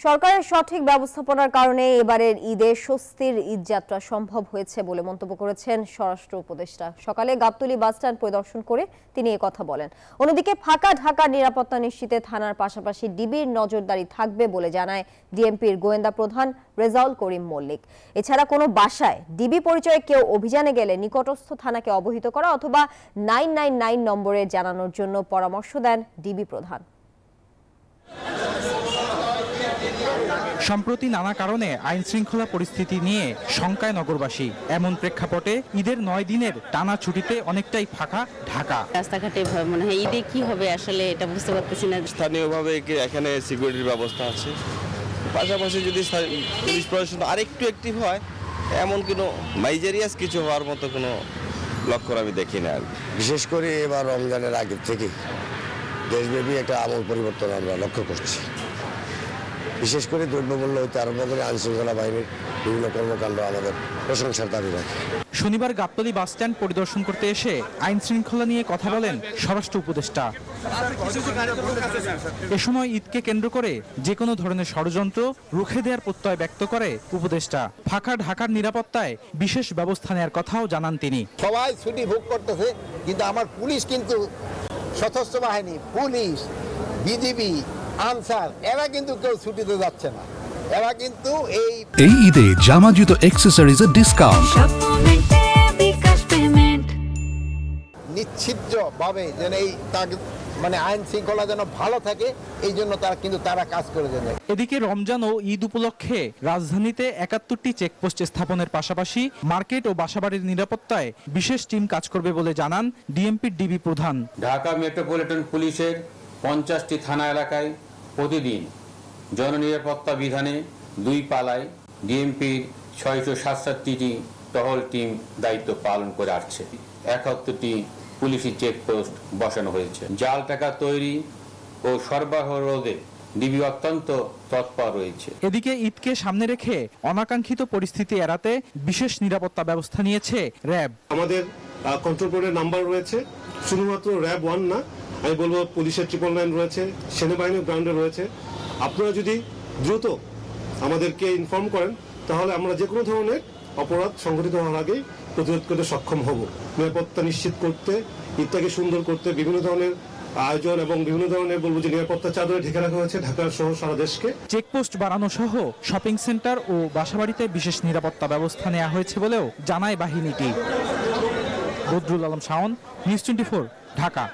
সরকারের সঠিক ব্যবস্থাপনার কারণে এবারের ঈদে স্বস্তির ঈদযাত্রা সম্ভব হয়েছে বলে মন্তব্য করেছেন স্বরাষ্ট্র উপদেষ্টা। সকালে গাবতলী বাসস্ট্যান্ড পরিদর্শন করে তিনি এই কথা বলেন। অন্যদিকে ফাঁকা ঢাকার নিরাপত্তা নিশ্চিতে থানার পাশাপাশি ডিবির নজরদারি থাকবে বলে জানায় ডিএমপির গোয়েন্দা প্রধান রেজাউল করিম মল্লিক। এছাড়া কোনো বাসায় ডিবি পরিচয়ে কেউ অভিযানে গেলে নিকটস্থ থানাকে অবহিত করা অথবা 999 নম্বরে জানানোর জন্য পরামর্শ দেন ডিবি প্রধান। সম্প্রতি নানা কারণে আইন শৃঙ্খলা পরিস্থিতি নিয়ে শঙ্কায় নগরবাসী। এমন প্রেক্ষাপটে ঈদের 9 দিনের টানা ছুটিতে অনেকটাই ফাঁকা ঢাকা। রাস্তাঘাটে মনে হয় ঈদে কি হবে আসলে এটা বুঝতে পারতেছি না। স্থানীয়ভাবে এখানে সিকিউরিটির ব্যবস্থা আছে, পাশাপাশি যদি পুলিশ প্রশাসন আরেকটু অ্যাক্টিভ হয় এমন কোনো মাইজেরিয়াস কিছু হওয়ার মতো কোনো লক্ষণ আমি দেখি না। বিশেষ করে এবার রমজানের আগে থেকে দেশব্যাপী একটা আমূল পরিবর্তন আমরা লক্ষ্য করছি। বিশেষ করে দ্রব্যমূল্য হইতে আরম্ভ করে আইনশৃঙ্খলা বাহিনীর বিভিন্ন কর্মকাণ্ড আমাদের প্রশংসার দাবি রাখে। শনিবার গাবতলী বাসস্ট্যান্ড পরিদর্শন করতে এসে আইন শৃঙ্খলা নিয়ে কথা বলেন স্বরাষ্ট্র উপদেষ্টা। এ সময় ঈদকে কেন্দ্র করে যে কোনো ধরনের ষড়যন্ত্র রুখে দেওয়ার প্রত্যয় ব্যক্ত করে উপদেষ্টা। ফাঁকা ঢাকার নিরাপত্তায় বিশেষ ব্যবস্থা নেওয়ার কথাও জানান তিনি। সবাই ছুটি ভোগ করতেছে, কিন্তু আমার পুলিশ কিন্তু সশস্ত্র বাহিনী, পুলিশ, বিজিবি, আনসার এরা কিন্তু কেউ ছুটিতে যাচ্ছে না। এরা কিন্তু এই ঈদে জামা জুতো অ্যাকসেসরিজের ডিসকাউন্ট নিশ্চিত ভাবে যেন এই আইন শৃঙ্খলা যেন ভালো থাকে, এই জন্য তারা কাজ করে যাবে। এদিকে রমজান ও ঈদ উপলক্ষে রাজধানীতে 71টি চেকপোস্ট স্থাপনের পাশাপাশি মার্কেট ও বাসাবাড়ির নিরাপত্তায় বিশেষ টিম কাজ করবে বলে জানান ডিএমপির ডিবি প্রধান। ঢাকা মেট্রোপলিটন পুলিশের 50টি থানা এলাকায় প্রতিদিন জননিরাপত্তা বিধানে 2 পালায় ডিএমপির 667টি টহল টিম দায়িত্ব পালন করে আসছে। 71টি পুলিশি চেকপোস্ট বসানো হয়েছে। জাল টাকা তৈরি ও সরবরাহ রোধে ডিবি অত্যন্ত তৎপর রয়েছে। এদিকে ঈদকে সামনে রেখে অনাকাঙ্ক্ষিত পরিস্থিতি এড়াতে বিশেষ নিরাপত্তা ব্যবস্থা নিয়েছে র্যাব। আমাদের কন্ট্রোল বোর্ডের নাম্বার রয়েছে, শুধুমাত্র র্যাব 1 না, আমি বলবো পুলিশের 999 রয়েছে, সেনাবাহিনীর গ্রাউন্ডে রয়েছে। আপনারা যদি দ্রুত আমাদেরকে ইনফর্ম করেন তাহলে আমরা যে কোনো ধরনের অপরাধ সংঘটিত হওয়ার আগেই প্রতিরোধ করতে সক্ষম হব। নিরাপত্তা নিশ্চিত করতে, ঈদটাকে সুন্দর করতে বিভিন্ন ধরনের আয়োজন এবং বিভিন্ন ধরনের বলবো যে নিরাপত্তা চাদরে ঢেকে রাখা হয়েছে ঢাকা সহ সারা দেশকে। চেকপোস্ট বাড়ানো সহ শপিং সেন্টার ও বাসাবাড়িতে বিশেষ নিরাপত্তা ব্যবস্থা নেওয়া হয়েছে বলেও জানায় বাহিনীটি। বদরুল আলম শাওন, নিউজ 24, ঢাকা।